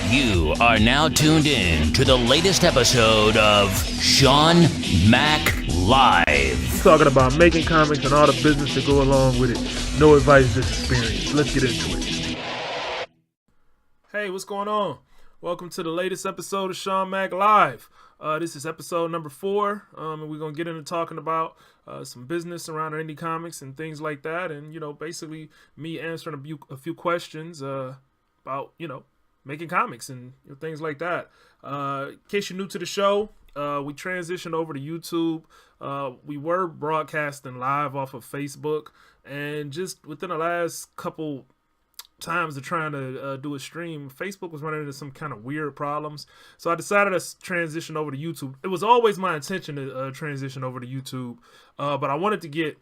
You are now tuned in to the latest episode of Mack Live. Talking about making comics and all the business that go along with it. No advice, just experience. Let's get into it. Hey, what's going on? Welcome to the latest episode of Mack Live. This is episode number 4, and we're going to get into talking about some business around indie comics and things like that, and, basically me answering a few questions about, making comics and things like that. In case you're new to the show, we transitioned over to YouTube. We were broadcasting live off of Facebook, and just within the last couple times of trying to do a stream, Facebook was running into some kind of weird problems, so I decided to transition over to YouTube. It was always my intention to transition over to YouTube, but I wanted to get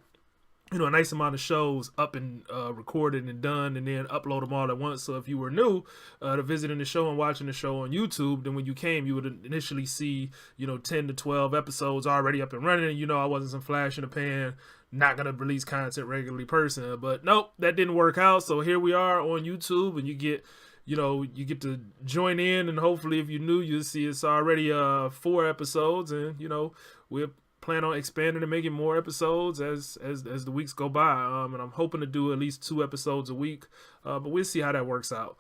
a nice amount of shows up and recorded and done, and then upload them all at once. So if you were new to visiting the show and watching the show on YouTube, then when you came, you would initially see 10 to 12 episodes already up and running, and I wasn't some flash in the pan, not gonna release content regularly person. But nope, that didn't work out. So here we are on YouTube, and you get to join in, and hopefully if you're new, you'll see it's already 4 episodes, and we're plan on expanding and making more episodes as the weeks go by, and I'm hoping to do at least 2 episodes a week, but we'll see how that works out.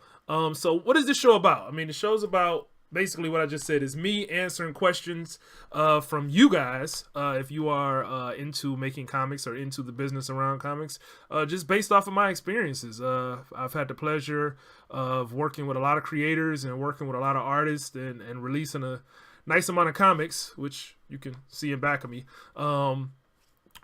So what is this show about? I mean, the show's about basically what I just said is me answering questions from you guys, if you are into making comics or into the business around comics, just based off of my experiences. I've had the pleasure of working with a lot of creators and working with a lot of artists and releasing a nice amount of comics, which you can see in back of me, all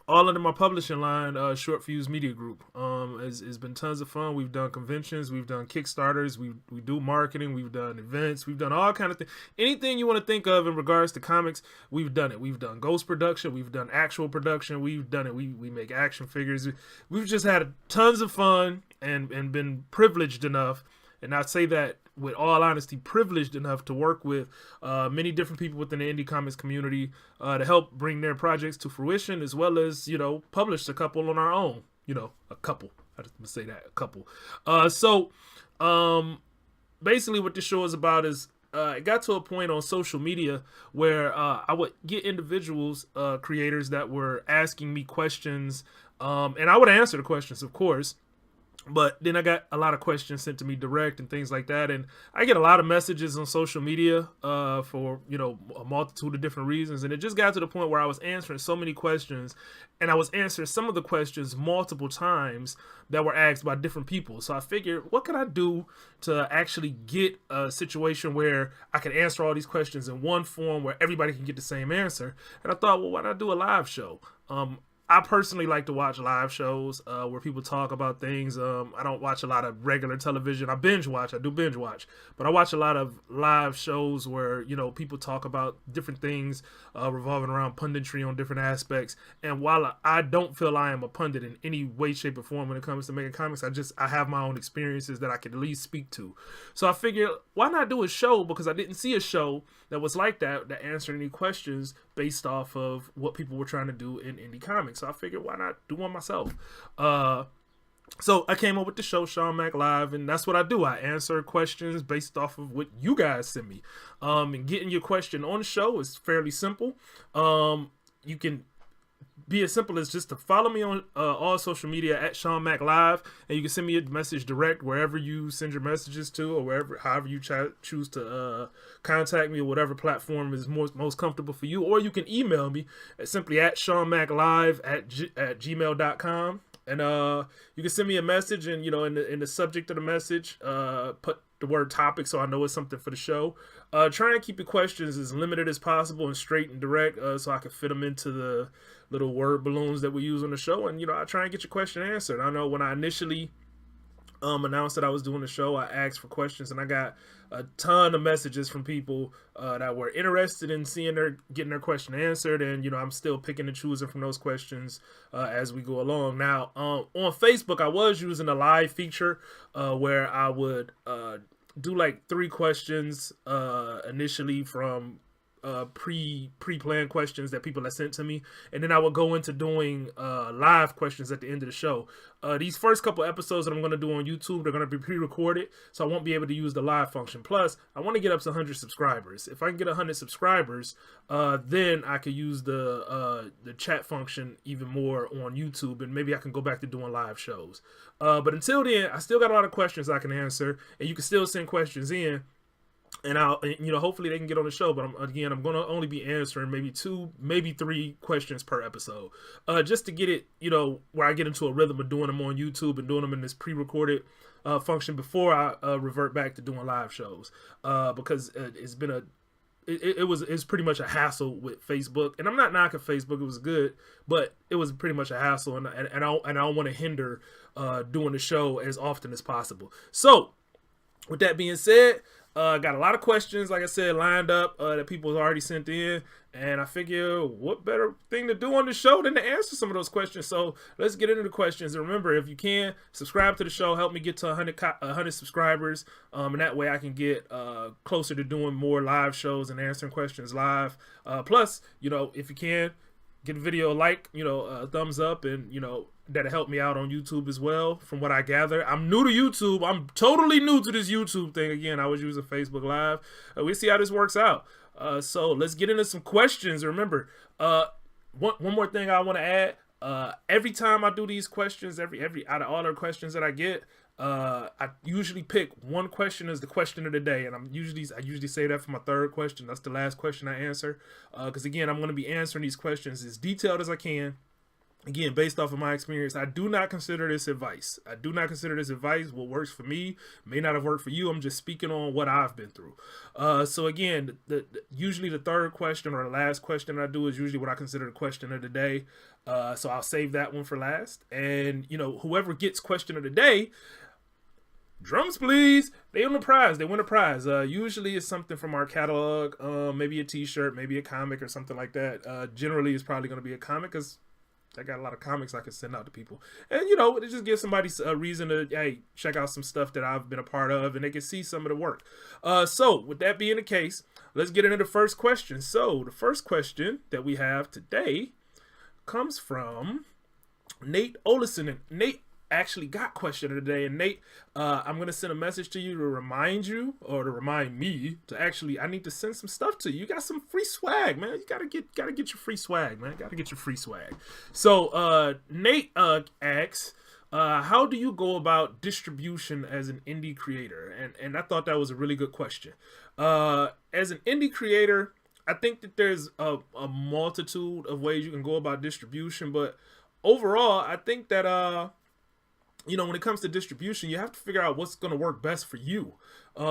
under my publishing line, Short Fuse Media Group. It's been tons of fun. We've done conventions, we've done Kickstarters, we do marketing, we've done events, we've done all kind of things. Anything you want to think of in regards to comics, we've done it. We've done ghost production, we've done actual production, we've done it. We make action figures. We've just had tons of fun and been privileged enough, and I say that with all honesty, privileged enough to work with many different people within the indie comics community to help bring their projects to fruition, as well as, publish a couple on our own. A couple. I just say that, a couple. So basically what this show is about is it got to a point on social media where I would get individuals, creators that were asking me questions, and I would answer the questions, of course. But then I got a lot of questions sent to me direct and things like that. And I get a lot of messages on social media for, a multitude of different reasons. And it just got to the point where I was answering so many questions, and I was answering some of the questions multiple times that were asked by different people. So I figured, what can I do to actually get a situation where I can answer all these questions in one form where everybody can get the same answer? And I thought, well, why not do a live show? I personally like to watch live shows where people talk about things. I don't watch a lot of regular television. I do binge watch, but I watch a lot of live shows where, people talk about different things revolving around punditry on different aspects. And while I don't feel I am a pundit in any way, shape, or form when it comes to making comics, I have my own experiences that I can at least speak to. So I figured, why not do a show? Because I didn't see a show that was like that answered any questions based off of what people were trying to do in indie comics. So I figured, why not do one myself? So I came up with the show, Mack Live, and that's what I do. I answer questions based off of what you guys send me. And getting your question on the show is fairly simple. You can be as simple as just to follow me on all social media at Mack Live, and you can send me a message direct wherever you send your messages to, or however you choose to contact me, or whatever platform is most comfortable for you. Or you can email me simply at SeanMackLive at gmail.com, and you can send me a message, and in the subject of the message, put the word topic so I know it's something for the show. Try and keep your questions as limited as possible and straight and direct, so I can fit them into the little word balloons that we use on the show. And I try and get your question answered. I know when I initially announced that I was doing the show, I asked for questions, and I got a ton of messages from people that were interested in getting their question answered. And I'm still picking and choosing from those questions as we go along. Now on Facebook, I was using a live feature where I would do like 3 questions initially from pre-planned questions that people have sent to me, and then I will go into doing live questions at the end of the show. These first couple episodes that I'm going to do on YouTube, they're going to be pre-recorded, so I won't be able to use the live function. Plus, I want to get up to 100 subscribers. If I can get 100 subscribers, then I could use the chat function even more on YouTube, and maybe I can go back to doing live shows. But until then, I still got a lot of questions I can answer, and you can still send questions in. And hopefully they can get on the show. But I'm going to only be answering maybe 2, maybe 3 questions per episode, just to get it, where I get into a rhythm of doing them on YouTube and doing them in this pre-recorded function before I revert back to doing live shows. Because it's been it's pretty much a hassle with Facebook, and I'm not knocking Facebook. It was good, but it was pretty much a hassle, and I don't want to hinder doing the show as often as possible. So, with that being said, got a lot of questions, like I said, lined up that people have already sent in, and I figure what better thing to do on the show than to answer some of those questions. So let's get into the questions. And remember, if you can, subscribe to the show, help me get to 100 subscribers, and that way I can get closer to doing more live shows and answering questions live. Plus, if you can, get the video a like, a thumbs up, and that'll help me out on YouTube as well. From what I gather, I'm new to YouTube. I'm totally new to this YouTube thing. Again, I was using Facebook Live. We'll see how this works out. So let's get into some questions. Remember, one more thing I want to add. Every time I do these questions, every out of all the questions that I get, I usually pick one question as the question of the day, and I usually say that for my third question. That's the last question I answer, because again, I'm going to be answering these questions as detailed as I can. Again, based off of my experience, I do not consider this advice. What works for me may not have worked for you. I'm just speaking on what I've been through. So again, usually the third question or the last question I do is usually what I consider the question of the day. So I'll save that one for last. And, whoever gets question of the day, drums please, they win a prize. Usually it's something from our catalog, maybe a t-shirt, maybe a comic or something like that. Generally it's probably going to be a comic, because I got a lot of comics I can send out to people. And, it just gives somebody a reason to, hey, check out some stuff that I've been a part of, and they can see some of the work. So, with that being the case, let's get into the first question. So, the first question that we have today comes from Nate Olison. And Nate actually got question of the day. And Nate, I'm going to send a message to you to remind you, or to remind me to actually, I need to send some stuff to you. You got some free swag, man. You gotta get your free swag, man. Gotta get your free swag. So Nate asks, how do you go about distribution as an indie creator? And I thought that was a really good question. As an indie creator, I think that there's a multitude of ways you can go about distribution, but overall, I think that when it comes to distribution, you have to figure out what's going to work best for you,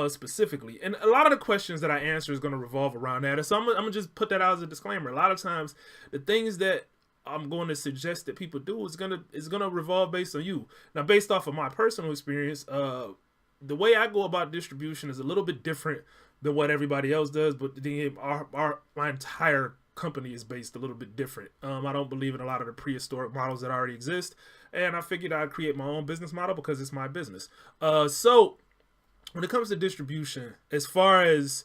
specifically. And a lot of the questions that I answer is going to revolve around that. So I'm going to just put that out as a disclaimer. A lot of times, the things that I'm going to suggest that people do is going to revolve based on you. Now, based off of my personal experience, the way I go about distribution is a little bit different than what everybody else does, but my entire company is based a little bit different. I don't believe in a lot of the prehistoric models that already exist, and I figured I'd create my own business model because it's my business. So when it comes to distribution, as far as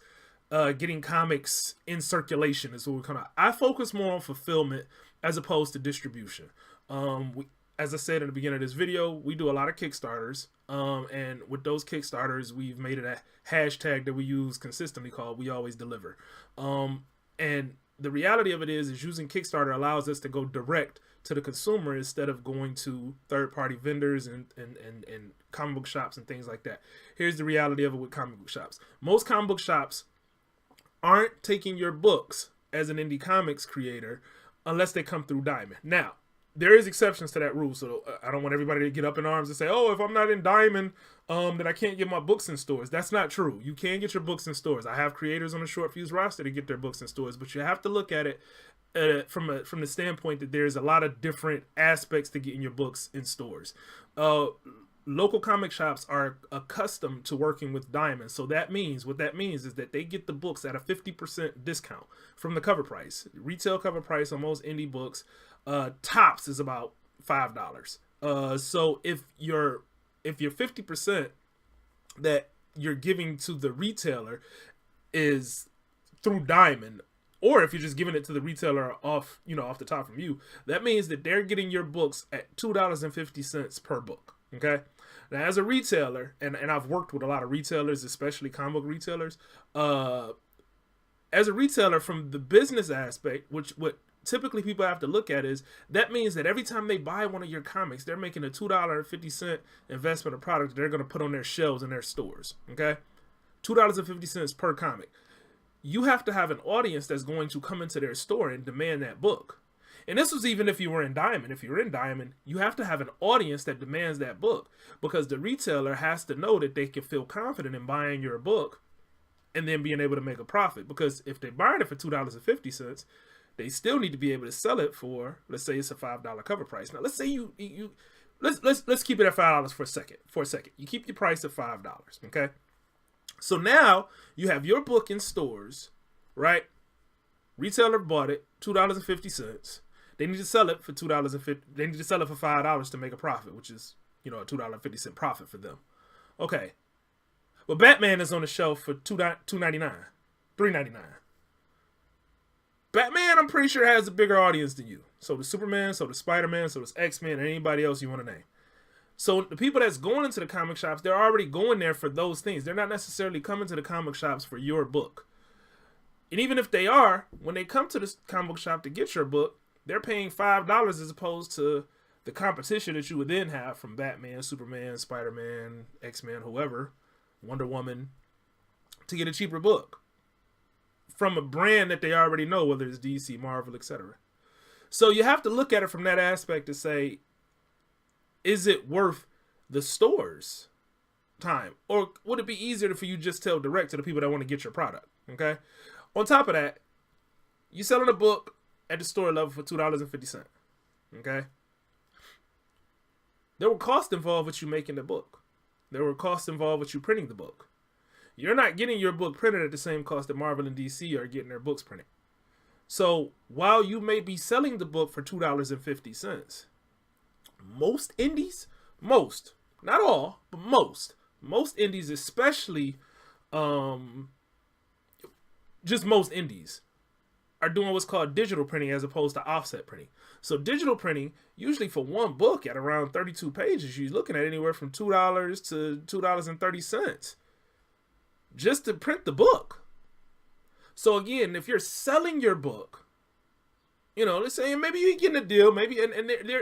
getting comics in circulation is what we kind of, I focus more on fulfillment as opposed to distribution. As I said in the beginning of this video, we do a lot of Kickstarters, and with those Kickstarters, we've made it a hashtag that we use consistently called "We Always Deliver." And the reality of it is using Kickstarter allows us to go direct to the consumer instead of going to third-party vendors and comic book shops and things like that. Here's the reality of it with comic book shops. Most comic book shops aren't taking your books as an indie comics creator unless they come through Diamond. Now, there is exceptions to that rule, so I don't want everybody to get up in arms and say, oh, if I'm not in Diamond, then I can't get my books in stores. That's not true. You can get your books in stores. I have creators on the Short Fuse roster to get their books in stores, but you have to look at it from the standpoint that there's a lot of different aspects to getting your books in stores. Local comic shops are accustomed to working with Diamond, so what that means is that they get the books at a 50% discount from the cover price. Retail cover price on most indie books, tops is about $5. So if your 50% that you're giving to the retailer is through Diamond, or if you're just giving it to the retailer off the top from you, that means that they're getting your books at $2.50 per book. Okay. Now, as a retailer, and I've worked with a lot of retailers, especially comic book retailers, as a retailer, from the business aspect, what typically people have to look at is that means that every time they buy one of your comics, they're making a $2.50 investment of product they're going to put on their shelves in their stores. Okay. $2.50 per comic. You have to have an audience that's going to come into their store and demand that book. And this was even if you were in Diamond. If you're in Diamond, you have to have an audience that demands that book, because the retailer has to know that they can feel confident in buying your book and then being able to make a profit. Because if they're buying it for $2.50, they still need to be able to sell it for, let's say it's a $5 cover price. Now, let's say let's keep it at $5 for a second. You keep your price at $5, okay? So now you have your book in stores, right? Retailer bought it, $2.50. They need to sell it for $2.50. They need to sell it for $5 to make a profit, which is, a $2.50 profit for them. Okay. Well, Batman is on the shelf for $2.99, $3.99. Batman, I'm pretty sure, has a bigger audience than you. So does Superman, so does Spider-Man, so does X-Men, and anybody else you want to name. So the people that's going into the comic shops, they're already going there for those things. They're not necessarily coming to the comic shops for your book. And even if they are, when they come to the comic book shop to get your book, they're paying $5 as opposed to the competition that you would then have from Batman, Superman, Spider-Man, X-Men, whoever, Wonder Woman, to get a cheaper book from a brand that they already know, whether it's DC, Marvel, etc. So you have to look at it from that aspect to say, is it worth the store's time? Or would it be easier for you just tell direct to the people that want to get your product? Okay. On top of that, you're selling a book at the store level for $2.50. Okay. There were costs involved with you making the book. There were costs involved with you printing the book. You're not getting your book printed at the same cost that Marvel and DC are getting their books printed. So while you may be selling the book for $2.50, most indies, not all, but most indies, especially, just most indies, are doing what's called digital printing as opposed to offset printing. So digital printing, usually for one book at around 32 pages, you're looking at anywhere from $2 to $2.30 just to print the book. So again, if you're selling your book, let's say maybe you're getting a deal, maybe, and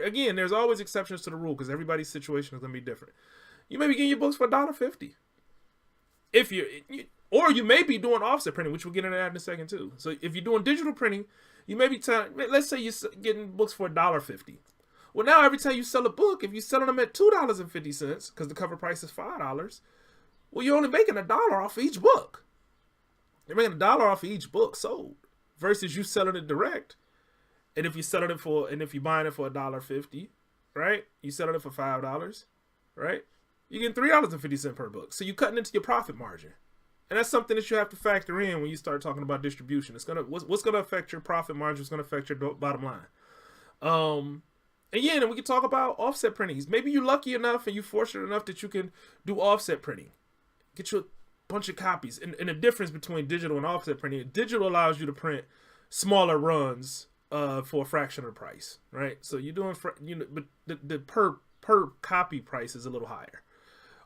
again, there's always exceptions to the rule because everybody's situation is going to be different. You may be getting your books for $1.50. Or you may be doing offset printing, which we'll get into that in a second too. So if you're doing digital printing, you may be let's say you're getting books for $1.50. Well, now every time you sell a book, if you're selling them at $2.50, because the cover price is $5, well, you're only making $1 off each book. You're making $1 off each book sold versus you selling it direct. And if you're selling it if you're buying it for $1.50, right? You selling it for $5, right? You're getting $3.50 per book. So you're cutting into your profit margin. And that's something that you have to factor in when you start talking about distribution. What's gonna affect your profit margin? What's gonna affect your bottom line? And we can talk about offset printings. Maybe you're lucky enough and you're fortunate enough that you can do offset printing. Get you a bunch of copies. And the difference between digital and offset printing, digital allows you to print smaller runs for a fraction of the price, right? So you're doing, but the per copy price is a little higher.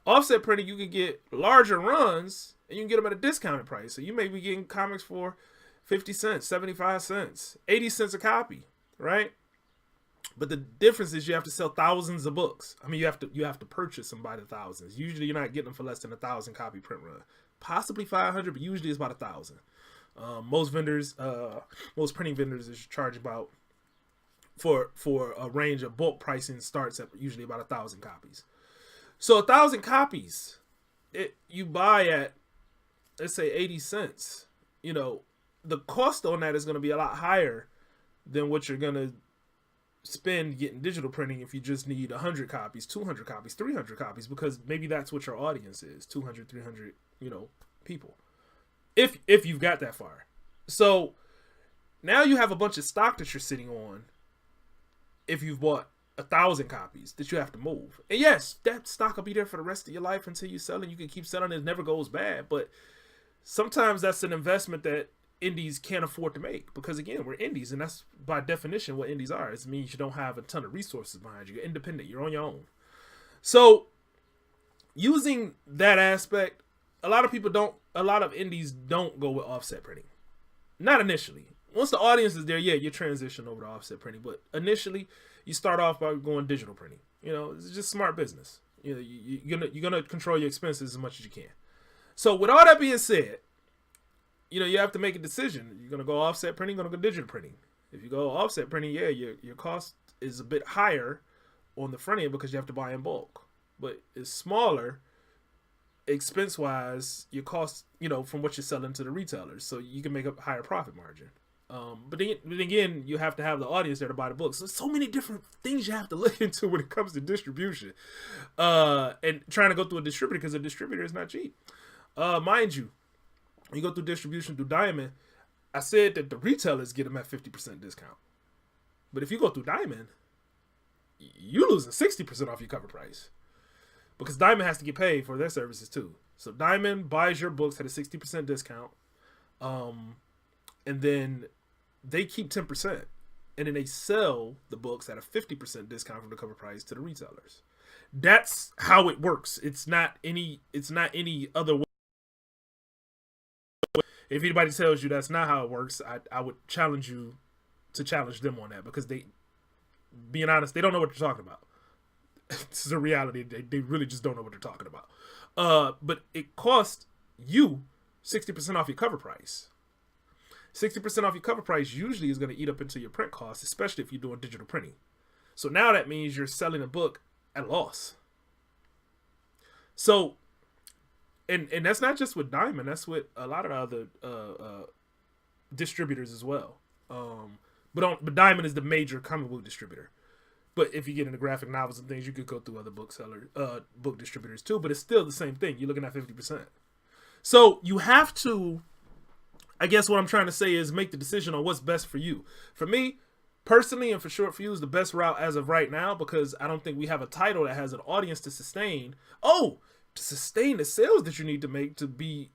Offset printing, you can get larger runs and you can get them at a discounted price. So you may be getting comics for 50 cents, 75 cents, 80 cents a copy, right? But the difference is you have to sell thousands of books. I mean, you have to purchase them by the thousands. Usually you're not getting them for less than 1,000 copy print run. Possibly 500, but usually it's about 1,000. Most printing vendors is charge about, for a range of bulk pricing starts at usually about 1,000 copies. So 1,000 copies, you buy at, let's say 80 cents. The cost on that is going to be a lot higher than what you're going to spend getting digital printing if you just need 100 copies, 200 copies, 300 copies, because maybe that's what your audience is, 200, 300, people. If you've got that far. So now you have a bunch of stock that you're sitting on if you've bought 1,000 copies that you have to move. And yes, that stock will be there for the rest of your life until you sell it. You can keep selling it. It never goes bad. But sometimes that's an investment that indies can't afford to make, because again, we're indies, and that's by definition what indies are. It means you don't have a ton of resources behind you. You're independent. You're on your own. So using that aspect, a lot of indies don't go with offset printing. Not initially. Once the audience is there, yeah, you transition over to offset printing. But initially, you start off by going digital printing. It's just smart business. You're gonna control your expenses as much as you can. So with all that being said, you have to make a decision. You're gonna go offset printing, gonna go digital printing. If you go offset printing, yeah, your cost is a bit higher on the front end because you have to buy in bulk. But it's smaller expense wise, your cost, from what you're selling to the retailers, so you can make a higher profit margin. But then again, you have to have the audience there to buy the books. So many different things you have to look into when it comes to distribution, and trying to go through a distributor, because a distributor is not cheap. Mind you, when you go through distribution through Diamond, I said that the retailers get them at 50% discount. But if you go through Diamond, you're losing 60% off your cover price, because Diamond has to get paid for their services too. So Diamond buys your books at a 60% discount, and then they keep 10%, and then they sell the books at a 50% discount from the cover price to the retailers. That's how it works. It's not any other way. If anybody tells you that's not how it works, I would challenge you to challenge them on that, because being honest, they don't know what they're talking about. This is a reality. They really just don't know what they're talking about. But it costs you 60% off your cover price. 60% off your cover price usually is going to eat up into your print costs, especially if you're doing digital printing. So now that means you're selling a book at a loss. So, and that's not just with Diamond. That's with a lot of other distributors as well. But Diamond is the major comic book distributor. But if you get into graphic novels and things, you could go through other book distributors too. But it's still the same thing. You're looking at 50%. So you have to, I guess what I'm trying to say is, make the decision on what's best for you. For me, personally, and for Short Fuse, the best route as of right now, because I don't think we have a title that has an audience to sustain. To sustain the sales that you need to make to be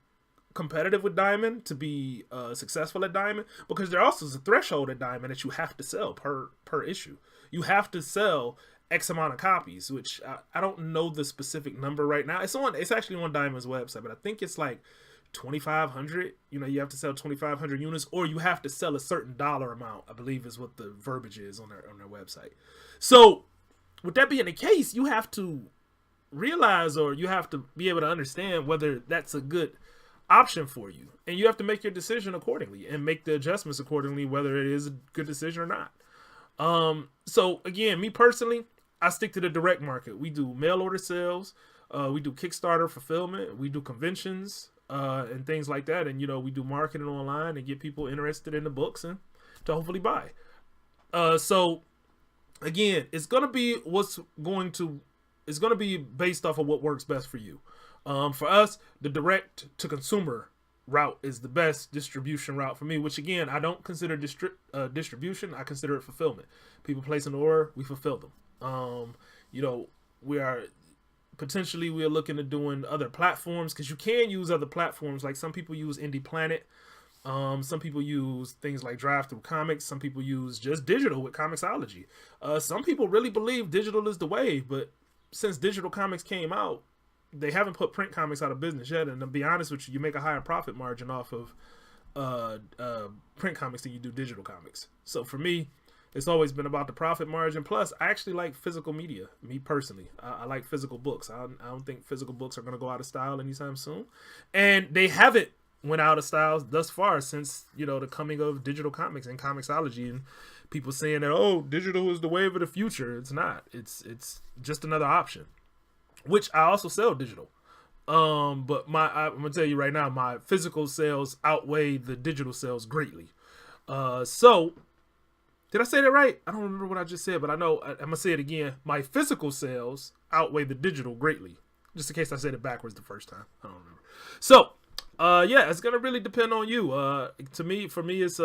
competitive with Diamond, to be successful at Diamond, because there also is a threshold at Diamond that you have to sell per issue. You have to sell X amount of copies, which I don't know the specific number right now. It's actually on Diamond's website, but I think it's like 2,500. You have to sell 2,500 units, or you have to sell a certain dollar amount, I believe is what the verbiage is on their website. So with that being the case, you have to realize, or you have to be able to understand whether that's a good option for you, and you have to make your decision accordingly and make the adjustments accordingly, whether it is a good decision or not. So again, me personally, I stick to the direct market. We do mail order sales, we do Kickstarter fulfillment, we do conventions, and things like that, and we do marketing online and get people interested in the books and to hopefully buy. So again, it's gonna be based off of what works best for you. For us, the direct to consumer route is the best distribution route for me, which again, I don't consider distribution. I consider it fulfillment. People place an order, we fulfill them. We are looking at doing other platforms, because you can use other platforms. Like some people use Indie Planet. Some people use things like Drive Through Comics. Some people use just digital with Comixology. Some people really believe digital is the wave, but since digital comics came out, they haven't put print comics out of business yet. And to be honest with you, you make a higher profit margin off of print comics than you do digital comics. So for me, it's always been about the profit margin. Plus, I actually like physical media. Me personally, I like physical books. I don't think physical books are going to go out of style anytime soon, and they haven't went out of style thus far since the coming of digital comics and Comixology, and people saying that digital is the wave of the future. It's not. It's just another option. Which I also sell digital. But I'm gonna tell you right now, my physical sales outweigh the digital sales greatly. So did I say that right? I don't remember what I just said, but I know I'm gonna say it again. My physical sales outweigh the digital greatly. Just in case I said it backwards the first time. I don't remember. So it's gonna really depend on you. For me, it's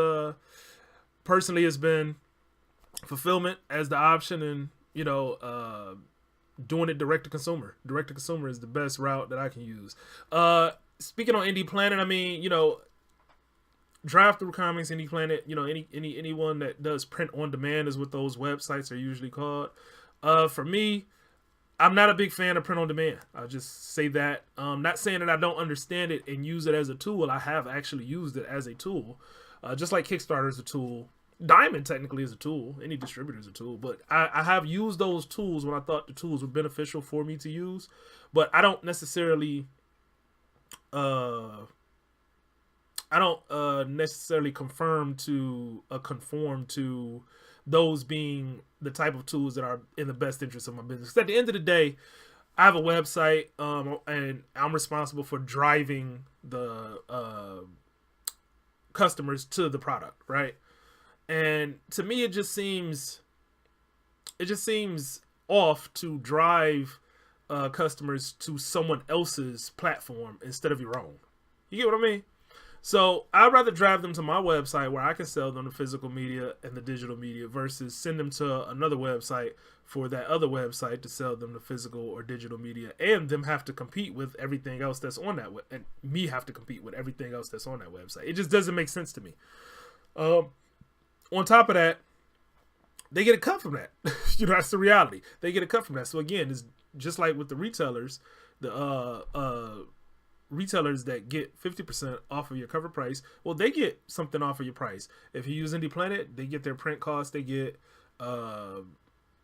personally, it's been fulfillment as the option, and doing it direct to consumer. Direct to consumer is the best route that I can use. Speaking on Indie Planet, I mean, Drive Through Comics, Indie Planet, anyone that does print on demand is what those websites are usually called. For me, I'm not a big fan of print on demand. I'll just say that. Not saying that I don't understand it and use it as a tool. I have actually used it as a tool. Just like Kickstarter is a tool. Diamond technically is a tool. Any distributor is a tool. But I have used those tools when I thought the tools were beneficial for me to use. But I don't necessarily conform to those being the type of tools that are in the best interest of my business. 'Cause at the end of the day, I have a website, and I'm responsible for driving the customers to the product, right? And to me, it just seems off to drive customers to someone else's platform instead of your own. You get what I mean? So I'd rather drive them to my website where I can sell them the physical media and the digital media versus send them to another website for that other website to sell them the physical or digital media, and them have to compete with everything else that's on that and me have to compete with everything else that's on that website. It just doesn't make sense to me. On top of that, they get a cut from that. That's the reality. They get a cut from that. So again, it's just like with the retailers, the retailers that get 50% off of your cover price, well, they get something off of your price. If you use Indie Planet, they get their print costs. They get, and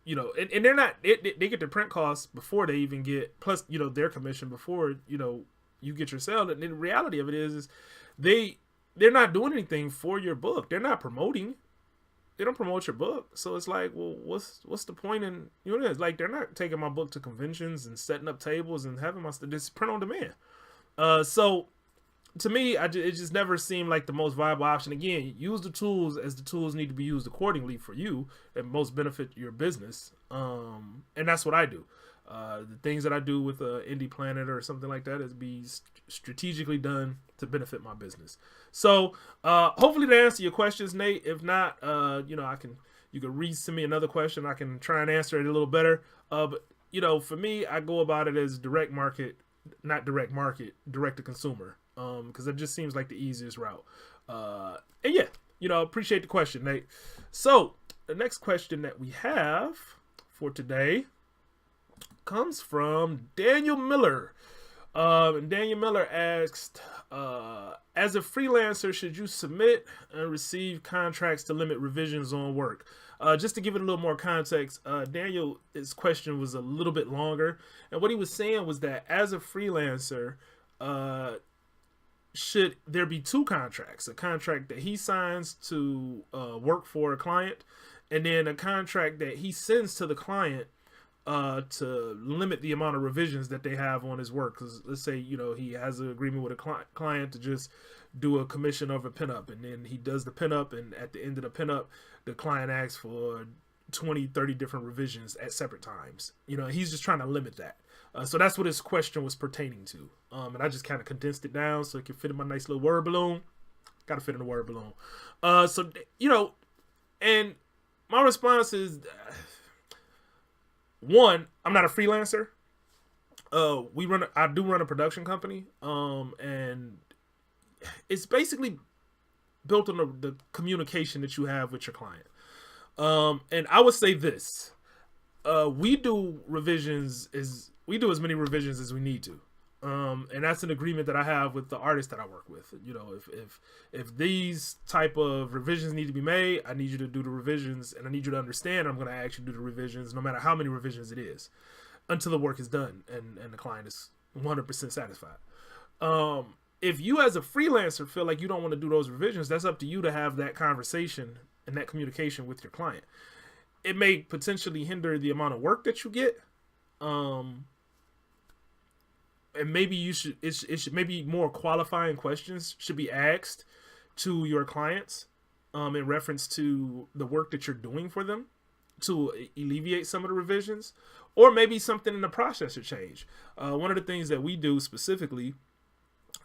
they're not. They get their print costs before they even get plus, their commission before you get your sale. And the reality of it is they're not doing anything for your book. They're not promoting. They don't promote your book. So it's like, well, what's the point in it's like they're not taking my book to conventions and setting up tables and having my stuff. It's print on demand. So to me, it just never seemed like the most viable option. Again, use the tools as the tools need to be used accordingly for you and most benefit your business. And that's what I do. The things that I do with Indie Planet or something like that is be strategically done to benefit my business. So hopefully to answer your questions, Nate. If not, you can resend me another question. I can try and answer it a little better. But for me, I go about it as direct to consumer. Because it just seems like the easiest route. And yeah, appreciate the question, Nate. So the next question that we have for today comes from Daniel Miller. And Daniel Miller asked, as a freelancer, should you submit and receive contracts to limit revisions on work? Just to give it a little more context, Daniel's question was a little bit longer. And what he was saying was that as a freelancer, should there be two contracts? A contract that he signs to work for a client, and then a contract that he sends to the client to limit the amount of revisions that they have on his work. Because let's say, he has an agreement with a client to just do a commission of a pinup, and then he does the pinup, and at the end of the pinup, the client asks for 20, 30 different revisions at separate times. He's just trying to limit that. So that's what his question was pertaining to. And I just kind of condensed it down so it can fit in my nice little word balloon. Got to fit in the word balloon. And my response is, one, I'm not a freelancer. I do run a production company. And it's basically built on the communication that you have with your client. And I would say this, we do as many revisions as we need to. And that's an agreement that I have with the artists that I work with. If these type of revisions need to be made, I need you to do the revisions, and I need you to understand I'm going to actually do the revisions no matter how many revisions it is until the work is done and the client is 100% satisfied. If you as a freelancer feel like you don't want to do those revisions, that's up to you to have that conversation and that communication with your client. It may potentially hinder the amount of work that you get. And maybe it should maybe more qualifying questions should be asked to your clients in reference to the work that you're doing for them to alleviate some of the revisions, or maybe something in the process should change. One of the things that we do specifically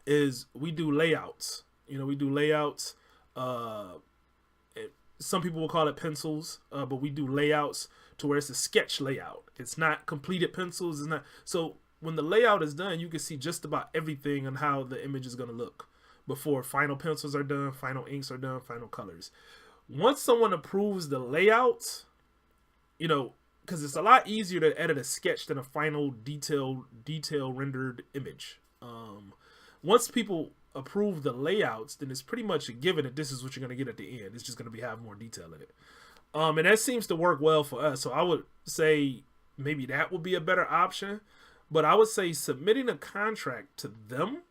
is we do layouts. We do layouts. Some people will call it pencils, but we do layouts to where it's a sketch layout. It's not completed pencils. It's not so. When the layout is done, you can see just about everything on how the image is going to look before final pencils are done, final inks are done, final colors. Once someone approves the layouts, you know, because it's a lot easier to edit a sketch than a final detail rendered image. Once people approve the layouts, then it's pretty much a given that this is what you're going to get at the end. It's just going to have more detail in it. And that seems to work well for us. So I would say maybe that would be a better option. But I would say submitting a contract to them,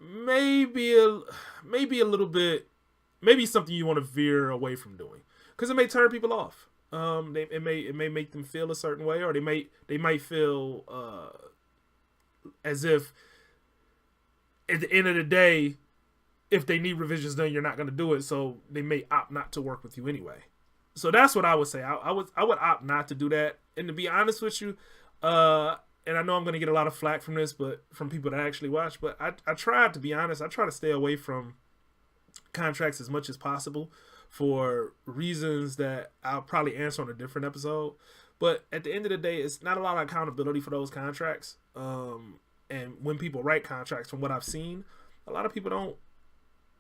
maybe a little bit, maybe something you want to veer away from doing, because it may turn people off. It may make them feel a certain way, or they might feel as if at the end of the day, if they need revisions done, you're not going to do it, so they may opt not to work with you anyway. So that's what I would say. I would opt not to do that. And to be honest with you, and I know I'm going to get a lot of flack from this, but from people that actually watch, but I try to be honest. I try to stay away from contracts as much as possible for reasons that I'll probably answer on a different episode. But at the end of the day, it's not a lot of accountability for those contracts. And when people write contracts, from what I've seen, a lot of people don't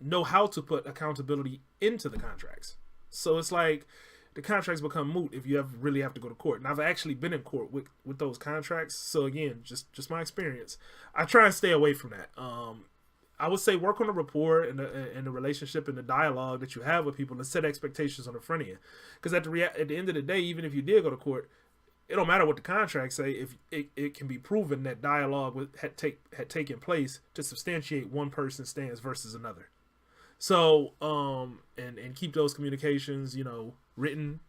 know how to put accountability into the contracts. So it's like the contracts become moot if you really have to go to court. And I've actually been in court with those contracts. So again, just my experience. I try and stay away from that. I would say work on the rapport and the relationship and the dialogue that you have with people, and set expectations on the front end. Because at the end of the day, even if you did go to court, it don't matter what the contracts say if it can be proven that dialogue had taken place to substantiate one person's stance versus another. So and keep those communications, you know, written,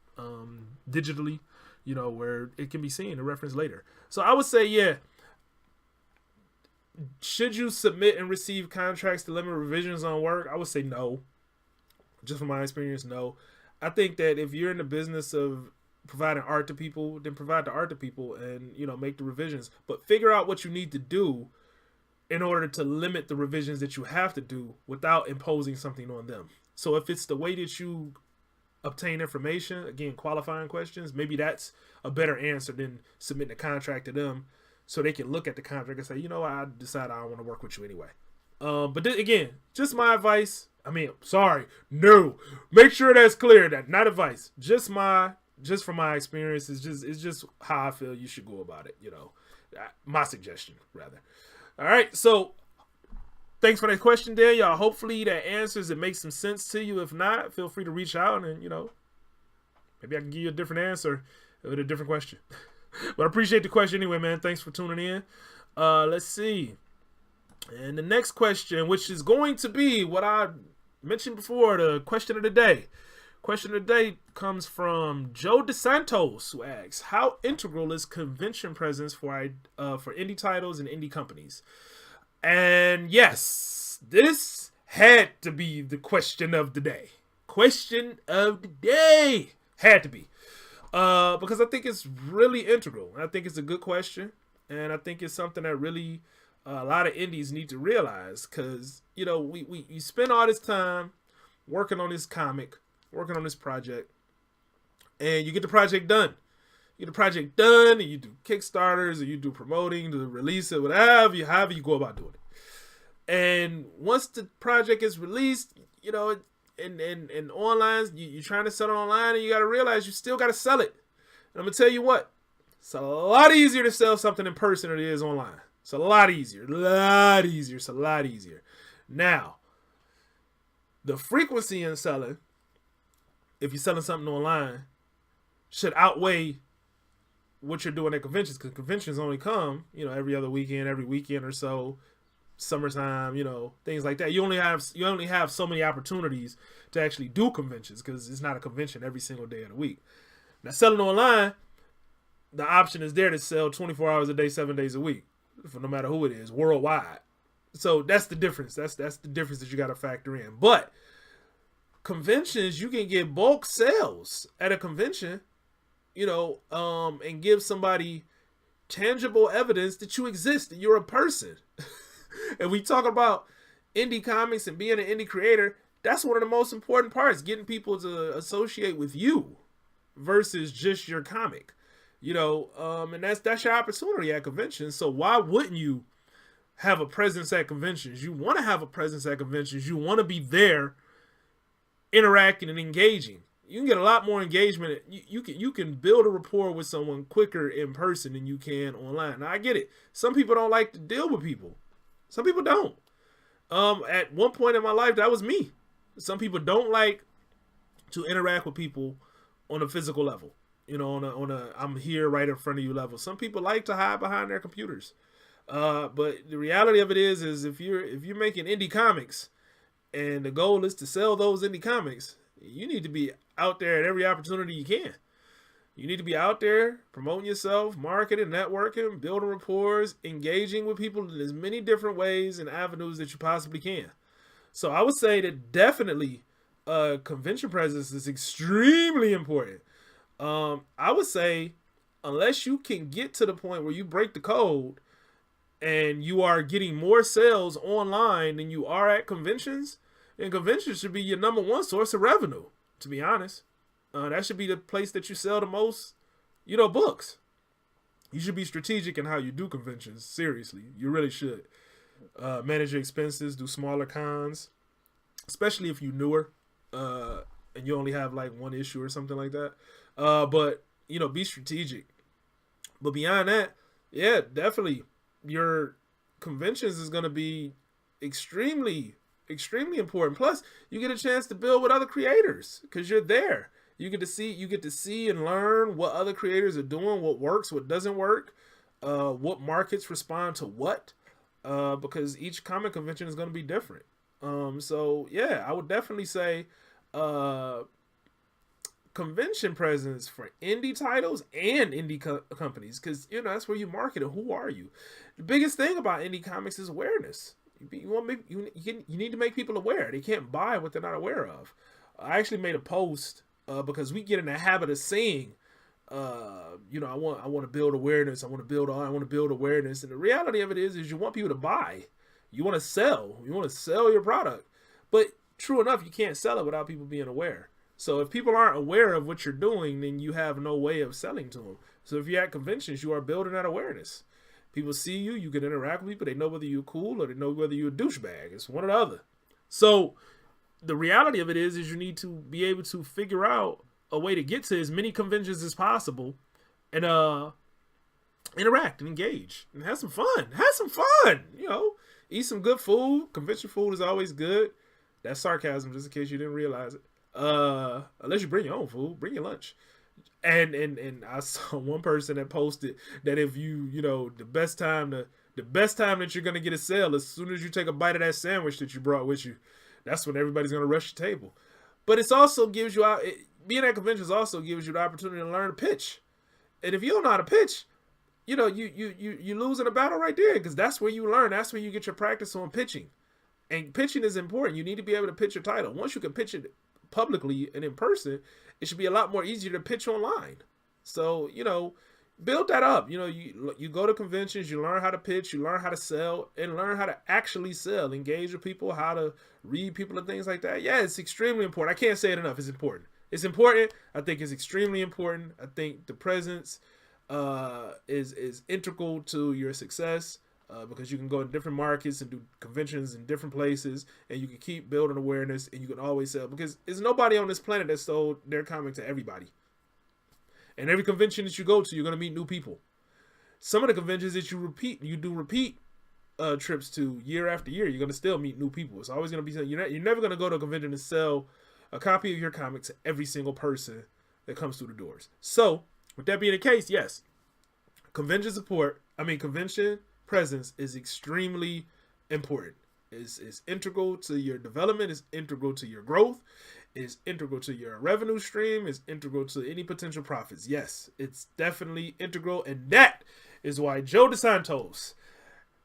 digitally, you know, where it can be seen and referenced later. So I would say, yeah. Should you submit and receive contracts to limit revisions on work? I would say no. Just from my experience, no. I think that if you're in the business of providing art to people, then provide the art to people and, you know, make the revisions. But figure out what you need to do in order to limit the revisions that you have to do without imposing something on them. So if it's the way that you obtain information, again, qualifying questions, maybe that's a better answer than submitting a contract to them, so they can look at the contract and say, you know, I decided I don't want to work with you anyway. But again, just my advice. I mean, sorry, no. Make sure that's clear. That not advice. Just from my experience. It's just how I feel you should go about it. You know, my suggestion rather. All right. So thanks for that question, there, y'all. Hopefully that answers it, makes some sense to you. If not, feel free to reach out and, you know, maybe I can give you a different answer with a different question. But I appreciate the question anyway, man. Thanks for tuning in. Let's see. And the next question, which is going to be what I mentioned before, the question of the day. Question of the day comes from Joe DeSantos, who asks, how integral is convention presence for indie titles and indie companies? And yes, this had to be the question of the day. Question of the day. Had to be. Because I think it's really integral. I think it's a good question, and I think it's something that really a lot of indies need to realize. Because, you know, we spend all this time working on this comic, working on this project, and you get the project done. You get the project done, and you do Kickstarters, or you do promoting to release it, however you go about doing it. And once the project is released, you know, and online, you're trying to sell it online, and you got to realize you still got to sell it. And I'm going to tell you what, it's a lot easier to sell something in person than it is online. It's a lot easier. It's a lot easier. Now, the frequency in selling, if you're selling something online, should outweigh what you're doing at conventions, because conventions only come, you know, every weekend or so. Summertime, you know, things like that. You only have so many opportunities to actually do conventions, because it's not a convention every single day of the week. Now, selling online, the option is there to sell 24 hours a day, 7 days a week, for no matter who it is, worldwide. So that's the difference. That's the difference that you got to factor in. But conventions, you can get bulk sales at a convention, you know, and give somebody tangible evidence that you exist, that you're a person. And we talk about indie comics and being an indie creator, that's one of the most important parts, getting people to associate with you versus just your comic, you know, and that's your opportunity at conventions. So why wouldn't you have a presence at conventions. You want to have a presence at conventions. You want to be there interacting and engaging. You can get a lot more engagement. You can build a rapport with someone quicker in person than you can online. Now, I get it. Some people don't like to deal with people. Some people don't. At one point in my life, that was me. Some people don't like to interact with people on a physical level. On a I'm here right in front of you level. Some people like to hide behind their computers. But the reality of it is if you're making indie comics and the goal is to sell those indie comics, you need to be out there at every opportunity you can. You need to be out there promoting yourself, marketing, networking, building rapport, engaging with people in as many different ways and avenues that you possibly can. So I would say that definitely convention presence is extremely important. I would say unless you can get to the point where you break the code and you are getting more sales online than you are at conventions, then conventions should be your number one source of revenue, to be honest. That should be the place that you sell the most, books. You should be strategic in how you do conventions. Seriously, you really should. Manage your expenses, do smaller cons, especially if you're newer and you only have like one issue or something like that. But be strategic. But beyond that, yeah, definitely your conventions is going to be extremely, extremely important. Plus, you get a chance to build with other creators because you're there. You get to see and learn what other creators are doing, what works, what doesn't work, what markets respond to what, because each comic convention is going to be different. So yeah, I would definitely say convention presence for indie titles and indie companies, because that's where you market it. Who are you? The biggest thing about indie comics is awareness. You need to make people aware. They can't buy what they're not aware of. I actually made a post because we get in the habit of saying, I want to build awareness. I want to build awareness. And the reality of it is you want people to buy. You want to sell. You want to sell your product. But true enough, you can't sell it without people being aware. So if people aren't aware of what you're doing, then you have no way of selling to them. So if you're at conventions, you are building that awareness. People see you. You can interact with people. They know whether you're cool or they know whether you're a douchebag. It's one or the other. So the reality of it is you need to be able to figure out a way to get to as many conventions as possible and interact and engage and have some fun. Eat some good food. Convention food is always good. That's sarcasm, just in case you didn't realize it. Unless you bring your own food, bring your lunch. And I saw one person that posted that if the best time that you're gonna get a sale as soon as you take a bite of that sandwich that you brought with you. That's when everybody's gonna rush the table. But it also gives you being at conventions also gives you the opportunity to learn to pitch. And if you don't know how to pitch, you losing a battle right there, because that's where you learn. That's where you get your practice on pitching. And pitching is important. You need to be able to pitch your title. Once you can pitch it publicly and in person, it should be a lot more easier to pitch online. So, build that up. You go to conventions, you learn how to pitch, you learn how to sell, and learn how to actually sell, engage with people, how to read people and things like that. Yeah, it's extremely important. I can't say it enough. It's important. It's important. I think it's extremely important. I think the presence is integral to your success. Because you can go to different markets and do conventions in different places, and you can keep building awareness, and you can always sell. Because there's nobody on this planet that sold their comic to everybody. And every convention that you go to, you're going to meet new people. Some of the conventions that you do repeat trips to year after year, you're going to still meet new people. It's always going to be you're never going to go to a convention and sell a copy of your comic to every single person that comes through the doors. So, with that being the case, yes, convention presence is extremely important. Is integral to your development, is integral to your growth, is integral to your revenue stream, is integral to any potential profits. Yes, it's definitely integral, and that is why Joe DeSantos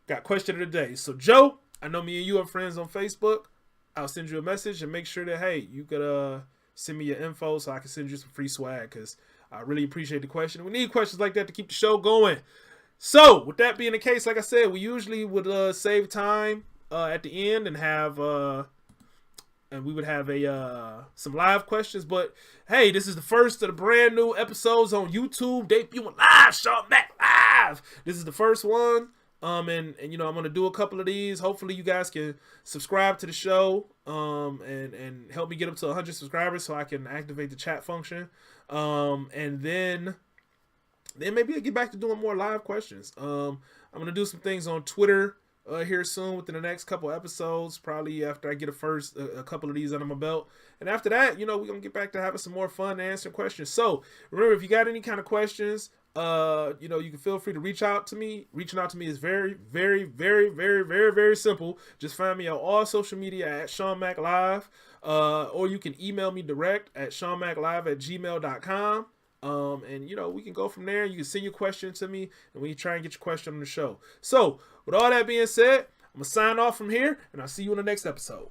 got question of the day. So Joe, I know me and you are friends on Facebook. I'll send you a message and make sure that, hey, you could send me your info so I can send you some free swag, because I really appreciate the question. We need questions like that to keep the show going. So, with that being the case, like I said, we usually would save time at the end and have we would have some live questions. But hey, this is the first of the brand new episodes on YouTube, debuting live, Sean Mack live. This is the first one. And you know, I'm gonna do a couple of these. Hopefully, you guys can subscribe to the show, and help me get up to 100 subscribers so I can activate the chat function. And then maybe I'll get back to doing more live questions. I'm gonna do some things on Twitter here soon within the next couple episodes, probably after I get a couple of these under my belt. And after that, you know, we're gonna get back to having some more fun and answering questions. So remember, if you got any kind of questions, you know, you can feel free to reach out to me. Reaching out to me is very, very, very, very, very, very simple. Just find me on all social media at Sean Mack Live, or you can email me direct at seanmacklive@gmail.com. And you know, we can go from there. You can send your question to me, and we can try and get your question on the show. So with all that being said, I'm gonna sign off from here, and I'll see you in the next episode.